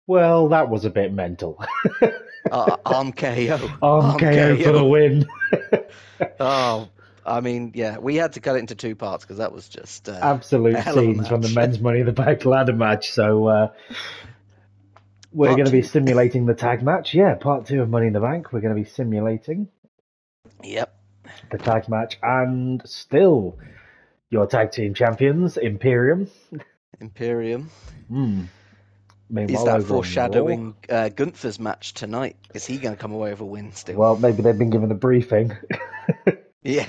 Well, that was a bit mental. Arm KO. Arm KO for the win. Oh, I mean, yeah, we had to cut it into two parts because that was just a Absolute hell of a scenes from the match. men's Money in the Bank ladder match. So we're Part going to be two. simulating the tag match. Yeah, part 2 of Money in the Bank. We're going to be simulating Yep. the tag match, and still your tag team champions, Imperium. Imperium. Is Is that foreshadowing Gunther's match tonight? Is he going to come away with a win still? Well, maybe they've been given a briefing. Yeah.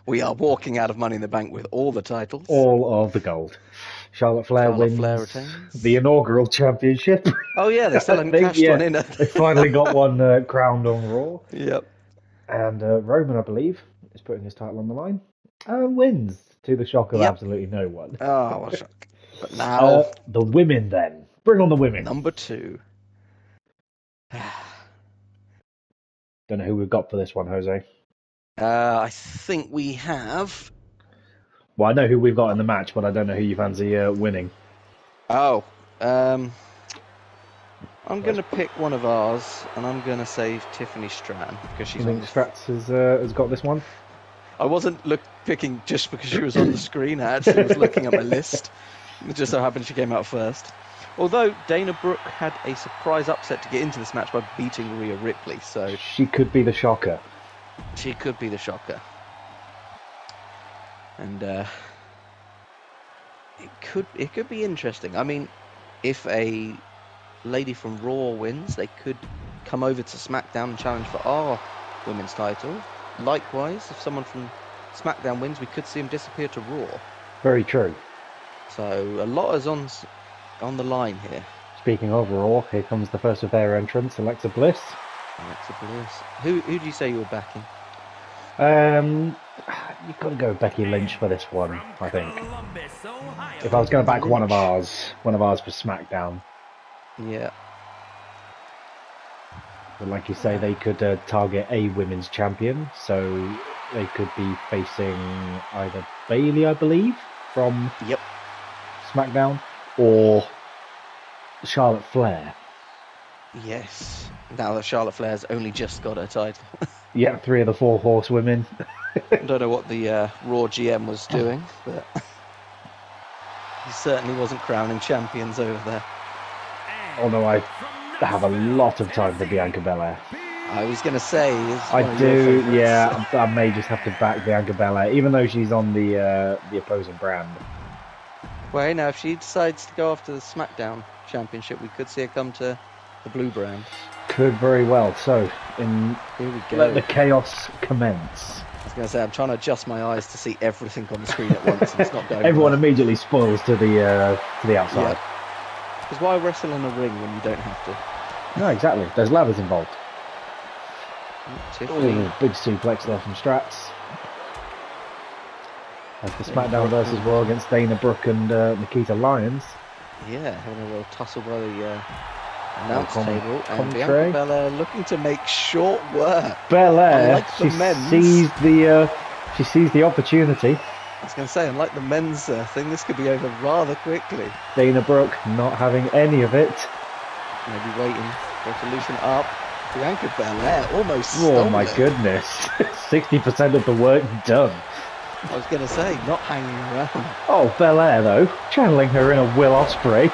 We are walking out of Money in the Bank with all the titles. All of the gold. Charlotte Flair wins retains. the inaugural championship. Oh, yeah, they still haven't cashed one in. They finally got one crowned on Raw. Yep. And Roman, I believe, is putting his title on the line and wins to the shock of absolutely no one. Oh, what a shock. But now... the women, then. Bring on the women. Number 2. Don't know who we've got for this one, Jose. I think we have... Well, I know who we've got in the match, but I don't know who you fancy winning. Oh, I'm going to pick one of ours, and I'm going to say Tiffany Stratton because she's. You think Strats has got this one? I wasn't picking just because she was on the screen. I actually was looking at my list. It just so happened she came out first. Although Dana Brooke had a surprise upset to get into this match by beating Rhea Ripley, so she could be the shocker. She could be the shocker. And it could be interesting. I mean, if a lady from Raw wins, they could come over to SmackDown and challenge for our women's title. Likewise, if someone from SmackDown wins, we could see him disappear to Raw. Very true. So a lot is on the line here. Speaking of Raw, here comes the first of their entrants, Alexa Bliss. Alexa Bliss. Who do you say you were backing? You've got to go Becky Lynch for this one, I think. If I was going to back one of ours for SmackDown. Yeah. But like you say, they could target a women's champion, so they could be facing either Bayley, I believe, from SmackDown, or Charlotte Flair. Yes. Now that Charlotte Flair's only just got her title. Yeah, 3 of the 4 horsewomen. I don't know what the Raw GM was doing, but he certainly wasn't crowning champions over there. Although I have a lot of time for Bianca Belair. I was going to say... I do, yeah. I may just have to back Bianca Belair, even though she's on the opposing brand. Well, now, if she decides to go after the SmackDown Championship, we could see her come to the blue brand. Could very well. So, here we go. Let the chaos commence. I was going to say, I'm trying to adjust my eyes to see everything on the screen at once, and it's not going Everyone well. immediately spoils to the outside. Because why wrestle in a ring when you don't have to? No, exactly. There's ladders involved. Tiffany. Big suplex there from Strats. As the SmackDown versus Raw against Dana Brooke and Nikita Lyons. Yeah, having a little tussle by the announce table. And Contrary. Bianca Belair looking to make short work. Belair, she sees the opportunity. I was going to say, unlike the men's thing, this could be over rather quickly. Dana Brooke not having any of it. Maybe waiting for it to loosen up. Bianca Belair almost Oh my goodness. 60% of the work done. I was going to say, not hanging around. Oh, Belair though, channeling her inner Will Ospreay.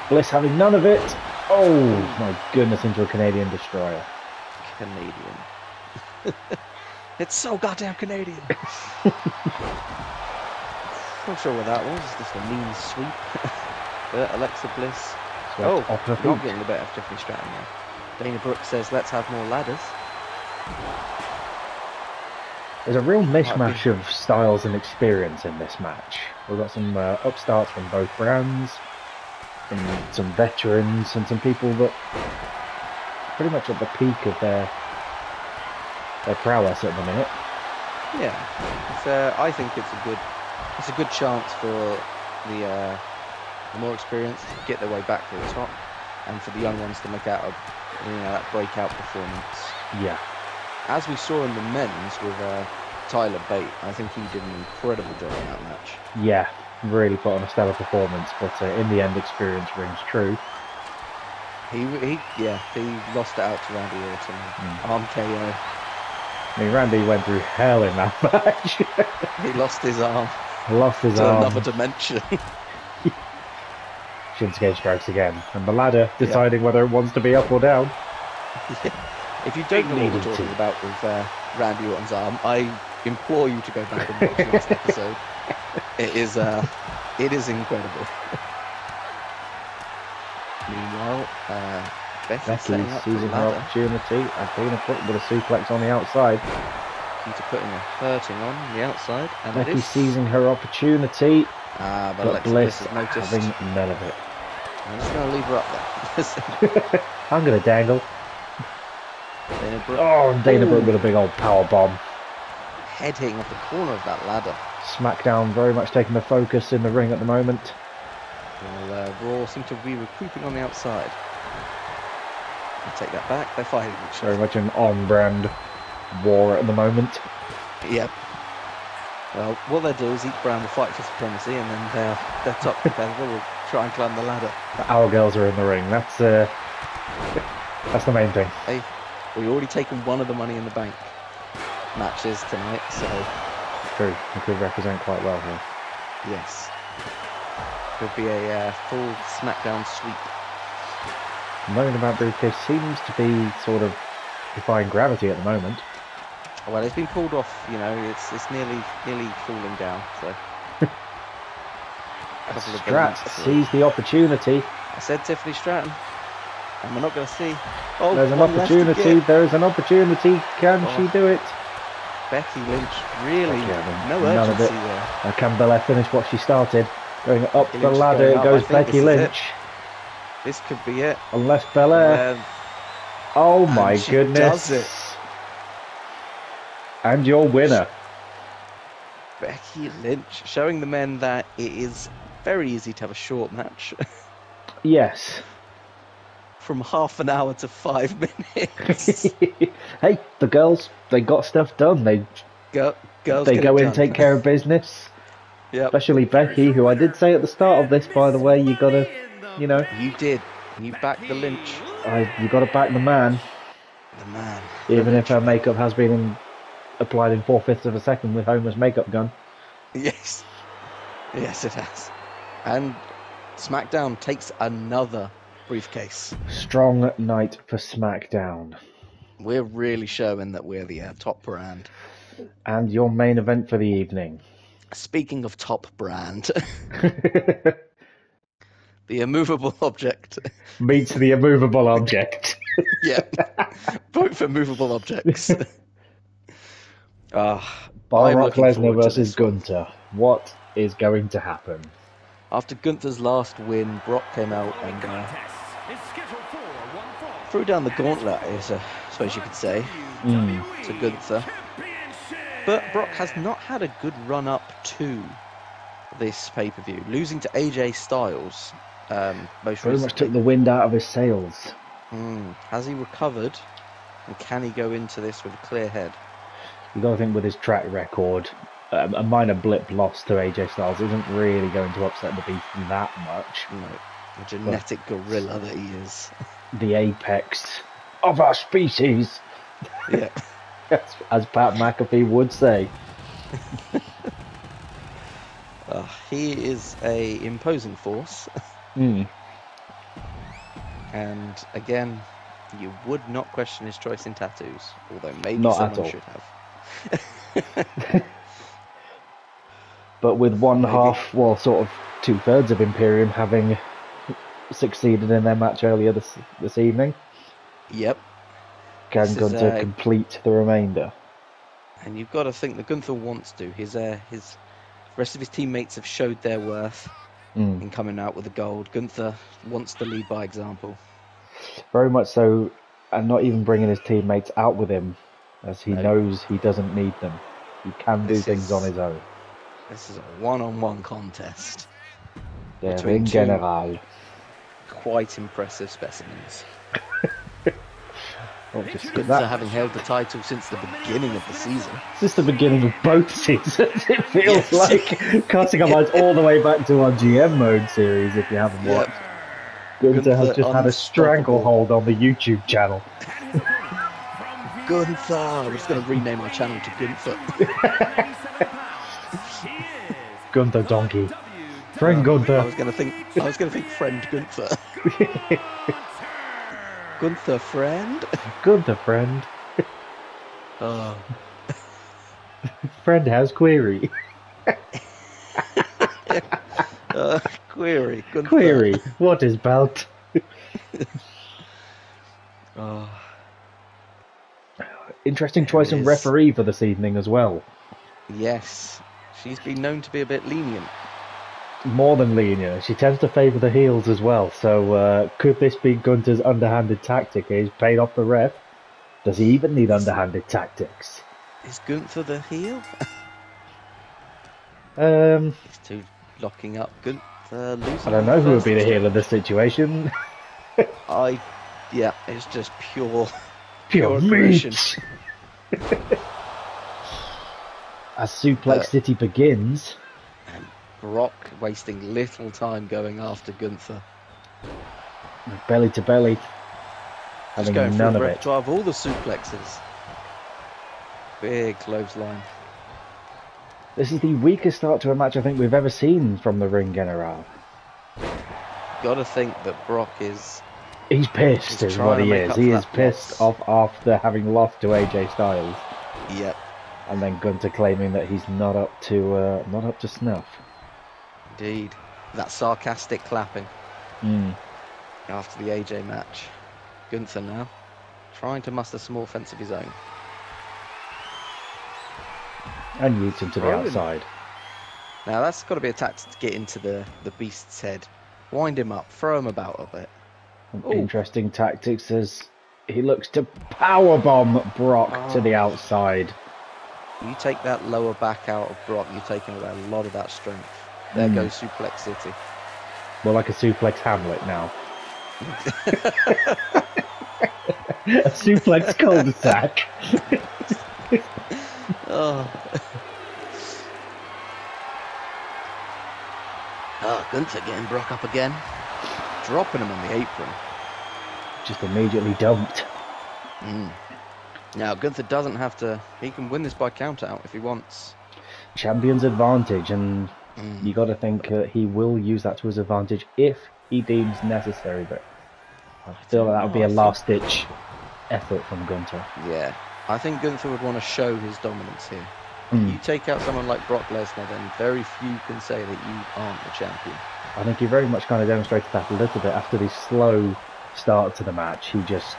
Bliss having none of it. Oh my goodness, into a Canadian destroyer. Canadian. It's so goddamn Canadian. Not sure what that was. Just a mean sweep. But Alexa Bliss. Not getting the better of Tiffany Stratton now. Dana Brooke says, let's have more ladders. There's a real mishmash of styles and experience in this match. We've got some upstarts from both brands, some veterans, and some people that pretty much at the peak of their prowess at the minute. Yeah, I think it's a good chance for the more experienced to get their way back to the top, and for the young ones to make out that breakout performance. Yeah. As we saw in the men's with Tyler Bate, I think he did an incredible job in that match. Yeah, really put on a stellar performance, but in the end, experience rings true. He lost it out to Randy Orton. Arm KO. I mean, Randy went through hell in that match. He lost his arm. Lost his to arm. another dimension. Shinsuke strikes again, and the ladder deciding whether it wants to be up or down. Yeah. If you don't know what we're talking about with Randy Orton's arm, I implore you to go back and watch last episode. It is incredible. Meanwhile, Becky seizing her opportunity. Athena put with a suplex on the outside. Peter putting a hurting on the outside. And Becky seizing her opportunity. But Bliss having none of it. I'm just going to leave her up there. I'm going to dangle. Dana Brooke with a big old power bomb. Head hitting off the corner of that ladder. Smackdown very much taking the focus in the ring at the moment. Well, Raw seem to be regrouping on the outside. I'll take that back. They're fighting each other. Very much an on-brand war at the moment. Yep. Well, what they'll do is each brand will fight for supremacy, and then their top competitor will try and climb the ladder. Our girls are in the ring. That's the main thing. Hey, we've already taken one of the Money in the Bank matches tonight, so... True. We could represent quite well here. Yes. Could be a full SmackDown sweep. Moaning about briefcase seems to be sort of defying gravity at the moment. Well, it's been pulled off, you know, it's nearly falling down, so... Strat sees the opportunity. I said Tiffany Stratton. And we're not going to see... Oh, there's an opportunity, there is an opportunity. Can she do it? Becky Lynch, really, no urgency there. Can Belair finish what she started? Going up the ladder, it goes Becky Lynch. This could be it. Unless Belair... oh my goodness. Does it. And your winner. Becky Lynch, showing the men that it is very easy to have a short match. Yes. From half an hour to 5 minutes. Hey, the girls, they got stuff done. They go in and take care of business. Yep. Especially Becky, who I did say at the start of this, by the way, you gotta, you know. You did. You backed the Lynch. You gotta back the man. The man. Even if her makeup has been applied in 4/5 of a second with Homer's makeup gun. Yes. Yes, it has. And SmackDown takes another briefcase. Strong night for SmackDown. We're really showing that we're the top brand. And your main event for the evening. Speaking of top brand, the immovable object meets the immovable object. Yeah, both immovable objects. Brock Lesnar versus Gunther. What is going to happen? After Gunther's last win, Brock came out and threw down the gauntlet, I suppose you could say, to Gunther. But Brock has not had a good run up to this pay-per-view, losing to AJ Styles most recently. Very much took the wind out of his sails. Has he recovered, and can he go into this with a clear head? You got to think with his track record, a minor blip loss to AJ Styles isn't really going to upset the beast that much. No, the genetic gorilla that he is. The apex of our species. Yeah. As Pat McAfee would say. He is a imposing force. And again, you would not question his choice in tattoos, although maybe not someone should have. But with sort of 2/3 of Imperium having succeeded in their match earlier this evening. Yep. Can Gunther complete the remainder? And you've got to think that Gunther wants to. His rest of his teammates have showed their worth in coming out with the gold. Gunther wants to lead by example. Very much so, and not even bringing his teammates out with him, as he knows he doesn't need them. He can do things on his own. This is a one-on-one contest. In general. Quite impressive specimens. Oh, just skip Gunther that. having held the title since the beginning of the season. Since the beginning of both seasons, it feels Yes. like casting our minds all the way back to our GM mode series. If you haven't watched, Gunther has just had a stranglehold on the YouTube channel. Gunther. We're just going to rename our channel to Gunther. Gunther Donkey. Friend Gunther. I was going to think friend Gunther. Gunther friend. Gunther friend. Oh. Friend has query. Query. Gunther. Query. What is belt? Oh. Interesting choice in referee for this evening as well. Yes. She's been known to be a bit lenient. More than lenient. She tends to favour the heels as well. So could this be Gunther's underhanded tactic? He's paid off the ref. Does he even need underhanded tactics? Is Gunther the heel? These two locking up. Gunther losing. I don't know who would be the heel in this situation. Yeah, it's just pure meat. aggression. As Suplex City begins. And Brock wasting little time going after Gunther. Belly to belly. Just Having going through none the of it. repertoire of all the suplexes. Big clothesline. This is the weakest start to a match I think we've ever seen from the Ring General. Gotta think that Brock is... He's pissed, is what he is. He is pissed off after having lost to AJ Styles. Yep. And then Gunther claiming that he's not up to snuff. Indeed. That sarcastic clapping after the AJ match. Gunther now trying to muster some offense of his own. And yeets him to the outside. Now that's got to be a tactic to get into the Beast's head. Wind him up, throw him about a bit. Interesting tactics as he looks to powerbomb Brock to the outside. You take that lower back out of Brock, you're taking away a lot of that strength. There goes Suplex City. More like a suplex Hamlet now. A suplex cul-de-sac. Gunther getting Brock up again. Dropping him on the apron. Just immediately dumped. Now, Gunther doesn't have to... He can win this by count-out if he wants. Champion's advantage, and you got to think he will use that to his advantage if he deems necessary, but I feel that would be a last-ditch effort from Gunther. Yeah, I think Gunther would want to show his dominance here. You take out someone like Brock Lesnar, then very few can say that you aren't the champion. I think he very much kind of demonstrated that a little bit after the slow start to the match. He just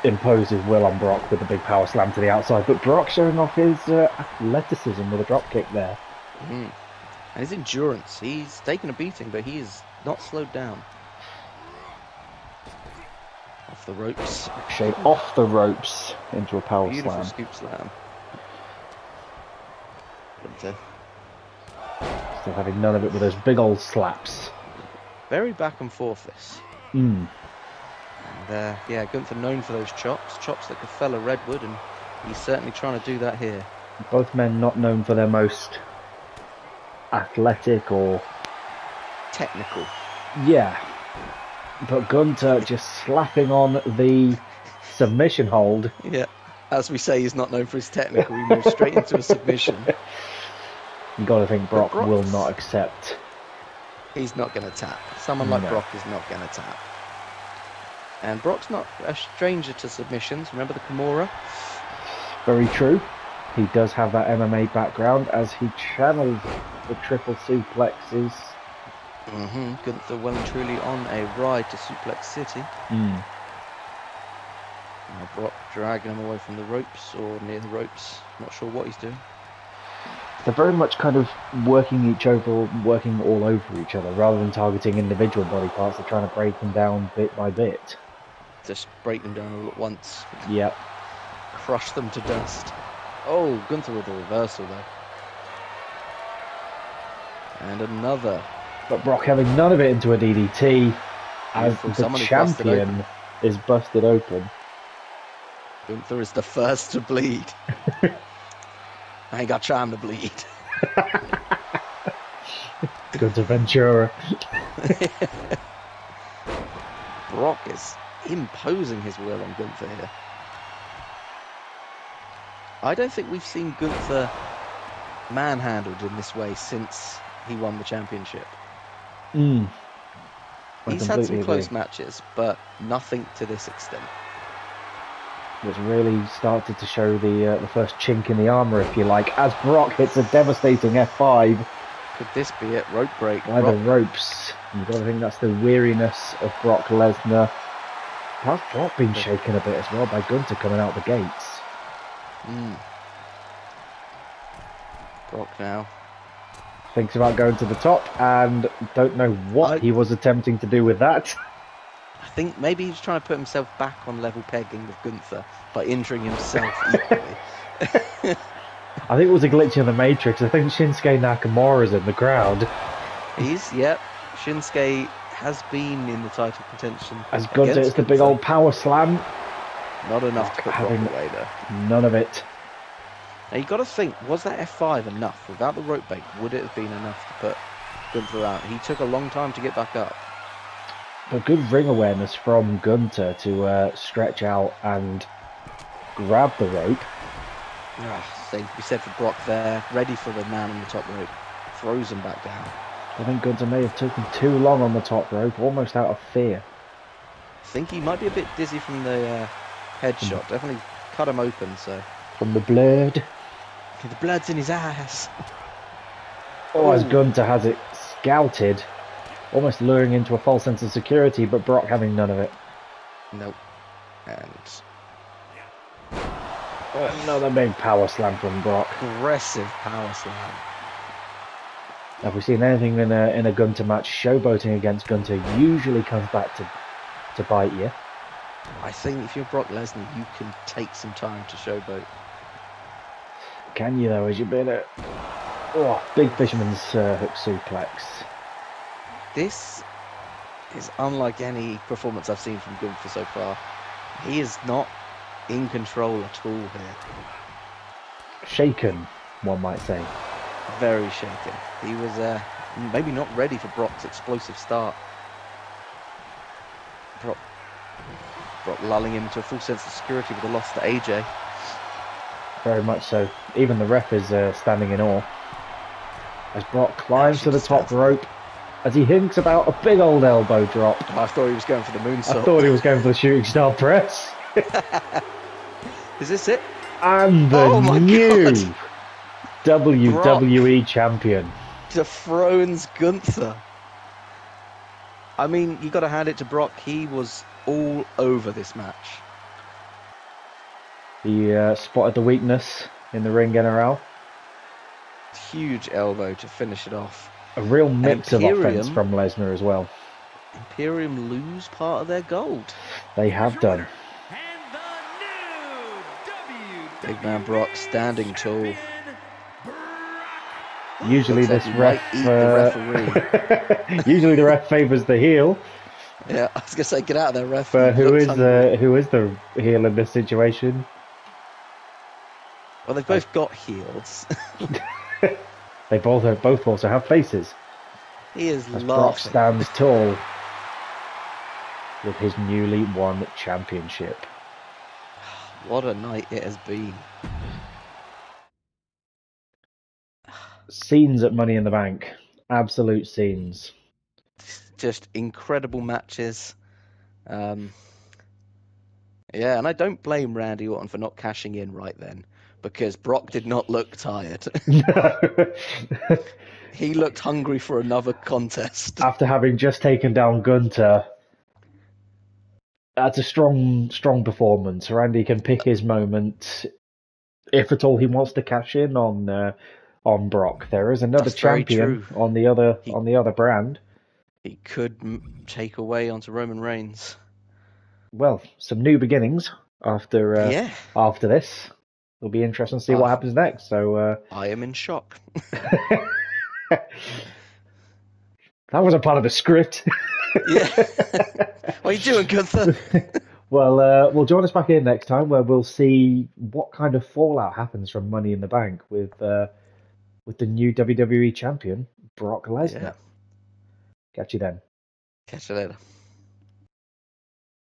imposed his will on Brock with a big power slam to the outside, but Brock showing off his athleticism with a drop kick there. And his endurance. He's taken a beating, but he is not slowed down. Off the ropes. Shade off the ropes into a power Beautiful slam. scoop slam. Gunther. Still having none of it with those big old slaps. Very back and forth this. Mm. And yeah, Gunther known for those chops that could fell a redwood, and he's certainly trying to do that here. Both men not known for their most athletic or technical. Yeah. But Gunther just slapping on the submission hold. Yeah. As we say, he's not known for his technical. He moves straight into a submission. You got to think Brock will not accept. He's not going to tap. Someone like Brock is not going to tap. And Brock's not a stranger to submissions. Remember the Kimura? Very true. He does have that MMA background as he channels the triple suplexes. Gunther well and truly on a ride to Suplex City. Now Brock dragging him away from the ropes or near the ropes. Not sure what he's doing. They're very much kind of working all over each other rather than targeting individual body parts. They're trying to break them down bit by bit. Just break them down all at once. Yep. Crush them to dust. Oh, Gunther with a reversal though. And another. But Brock having none of it into a DDT as the champion is busted open. Gunther is the first to bleed. I ain't got time to bleed. Gunther Ventura. Brock is imposing his will on Gunther here. I don't think we've seen Gunther manhandled in this way since he won the championship. He's had some close matches, but nothing to this extent. It's really started to show the first chink in the armour, if you like, as Brock hits a devastating F5. Could this be it? Rope break. By the ropes. You've got to think that's the weariness of Brock Lesnar. Has Brock been shaken a bit as well by Gunther coming out the gates? Brock now thinks about going to the top and don't know what he was attempting to do with that. I think maybe he's trying to put himself back on level pegging with Gunther by injuring himself equally. I think it was a glitch in the Matrix. I think Shinsuke Nakamura's in the crowd. Shinsuke has been in the title contention. As Gunther hits the big old power slam. Not enough to put Brock away though. None of it. Now you got to think, was that F5 enough? Without the rope break, would it have been enough to put Gunther out? He took a long time to get back up. But good ring awareness from Gunther to stretch out and grab the rope. Same to be said for Brock there, ready for the man on the top rope. Throws him back down. I think Gunther may have taken too long on the top rope, almost out of fear. I think he might be a bit dizzy from the headshot. Definitely cut him open, so. From the blood. The blood's in his ass. As Gunther has it scouted, almost luring into a false sense of security, but Brock having none of it. Nope. And another big power slam from Brock. Aggressive power slam. Have we seen anything in a Gunther match? Showboating against Gunther usually comes back to bite you. I think if you're Brock Lesnar, you can take some time to showboat. Can you though, as you've been at big fisherman's hook suplex. This is unlike any performance I've seen from Gunther so far. He is not in control at all here. Shaken, one might say. Very shaken. He was maybe not ready for Brock's explosive start. Brock lulling him into a full sense of security with a loss to AJ. Very much so. Even the ref is standing in awe. As Brock climbs to the top rope, as he hinks about a big old elbow drop. I thought he was going for the moonsault. I thought he was going for the shooting star press. Is this it? And the new WWE champion. Dethrones Gunther. I mean, you got to hand it to Brock. He was all over this match. He spotted the weakness in the ring general. Huge elbow to finish it off. A real mix of offense from Lesnar as well. Imperium lose part of their gold. They have done. Big man Brock standing tall. Usually this ref... usually the ref favours the heel. Yeah, I was going to say, get out of there, ref. But who is the heel in this situation? Well, they've both got heels. They both also have faces. He is as laughing. Brock stands tall with his newly won championship. What a night it has been. Scenes at Money in the Bank. Absolute scenes. Just incredible matches. Yeah, and I don't blame Randy Orton for not cashing in right then, because Brock did not look tired. He looked hungry for another contest. After having just taken down Gunther, that's a strong performance. Randy can pick his moment, if at all he wants to cash in on Brock. There is another champion on the other brand. He could take away onto Roman Reigns. Well, some new beginnings after this. It'll be interesting to see what happens next. So I am in shock. That wasn't part of the script. Yeah. What are you doing, Gunther? Well, join us back in next time where we'll see what kind of fallout happens from Money in the Bank with the new WWE champion, Brock Lesnar. Yeah. Catch you then. Catch you later.